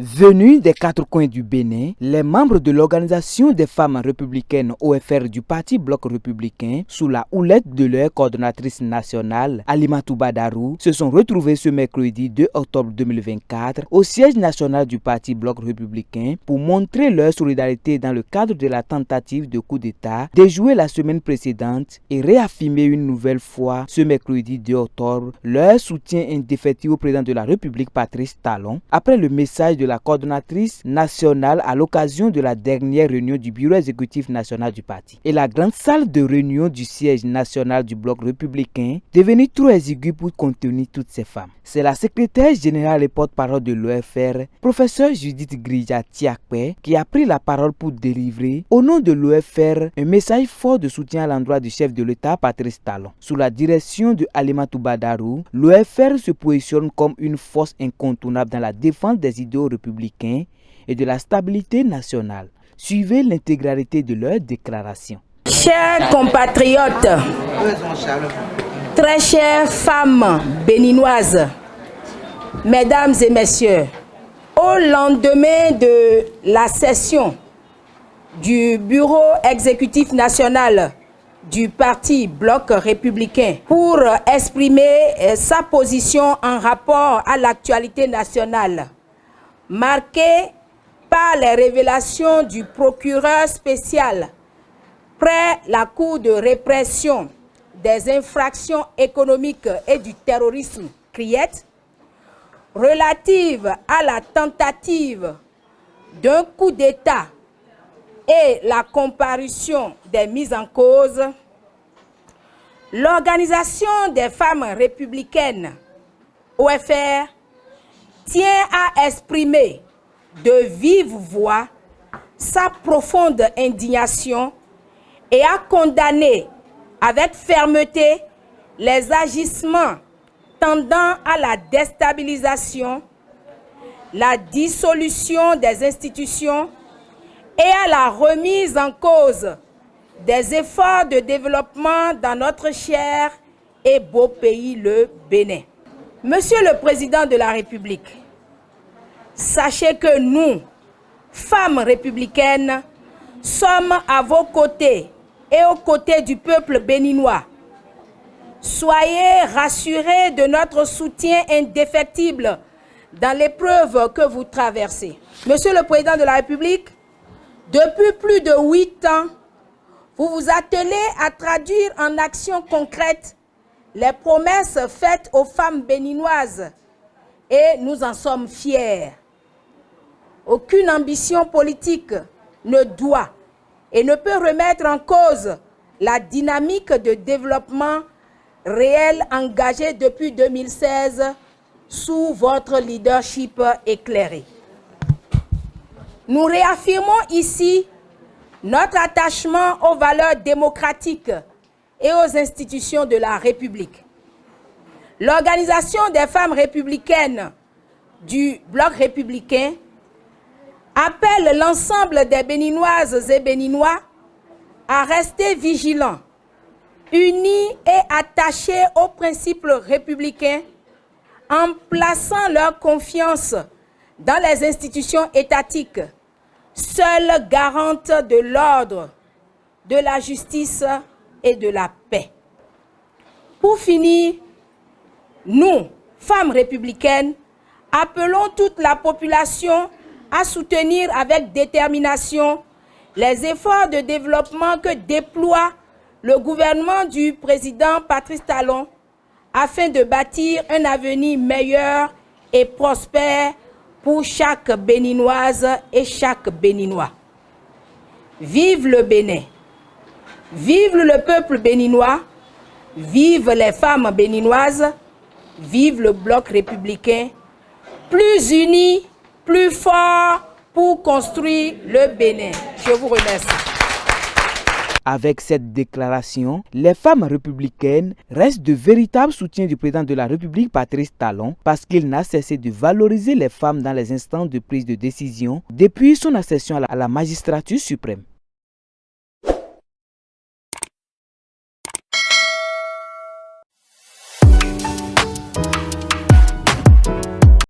Venus des quatre coins du Bénin, les membres de l'Organisation des femmes républicaines OFR du Parti Bloc républicain, sous la houlette de leur coordonnatrice nationale, Alimatou Badarou, se sont retrouvés ce mercredi 2 octobre 2024 au siège national du Parti Bloc républicain pour montrer leur solidarité dans le cadre de la tentative de coup d'État déjouée la semaine précédente et réaffirmer une nouvelle fois ce mercredi 2 octobre leur soutien indéfectible au président de la République Patrice Talon après le message de la coordonnatrice nationale à l'occasion de la dernière réunion du bureau exécutif national du parti. Et la grande salle de réunion du siège national du bloc républicain devenue trop exiguë pour contenir toutes ces femmes. C'est la secrétaire générale et porte-parole de l'OFR, professeure Judith Grija Tiakpe, qui a pris la parole pour délivrer, au nom de l'OFR, un message fort de soutien à l'endroit du chef de l'État, Patrice Talon. Sous la direction de Alimatou Badarou, l'OFR se positionne comme une force incontournable dans la défense des idéaux républicains et de la stabilité nationale. Suivez l'intégralité de leur déclaration. Chers compatriotes, très chères femmes béninoises, mesdames et messieurs, au lendemain de la session du bureau exécutif national du Parti Bloc républicain pour exprimer sa position en rapport à l'actualité nationale, marquée par les révélations du procureur spécial près la Cour de répression des infractions économiques et du terrorisme, CRIET, relative à la tentative d'un coup d'État et la comparution des mises en cause, l'Organisation des femmes républicaines, OFR, tient à exprimer de vive voix sa profonde indignation et à condamner avec fermeté les agissements tendant à la déstabilisation, la dissolution des institutions et à la remise en cause des efforts de développement dans notre cher et beau pays, le Bénin. Monsieur le Président de la République, sachez que nous, femmes républicaines, sommes à vos côtés et aux côtés du peuple béninois. Soyez rassurés de notre soutien indéfectible dans l'épreuve que vous traversez. Monsieur le Président de la République, depuis plus de 8 ans, vous vous attelez à traduire en actions concrètes les promesses faites aux femmes béninoises et nous en sommes fiers. Aucune ambition politique ne doit et ne peut remettre en cause la dynamique de développement réel engagée depuis 2016 sous votre leadership éclairé. Nous réaffirmons ici notre attachement aux valeurs démocratiques et aux institutions de la République. L'Organisation des femmes républicaines du Bloc républicain appelle l'ensemble des Béninoises et Béninois à rester vigilants, unis et attachés aux principes républicains, en plaçant leur confiance dans les institutions étatiques, seules garantes de l'ordre, de la justice et de la paix. Pour finir, nous, femmes républicaines, appelons toute la population à soutenir avec détermination les efforts de développement que déploie le gouvernement du président Patrice Talon afin de bâtir un avenir meilleur et prospère pour chaque Béninoise et chaque Béninois. Vive le Bénin, vive le peuple béninois, vive les femmes béninoises, vive le bloc républicain, plus unis, plus forts pour construire le Bénin. Je vous remercie. Avec cette déclaration, les femmes républicaines restent de véritables soutiens du président de la République Patrice Talon parce qu'il n'a cessé de valoriser les femmes dans les instances de prise de décision depuis son accession à la magistrature suprême.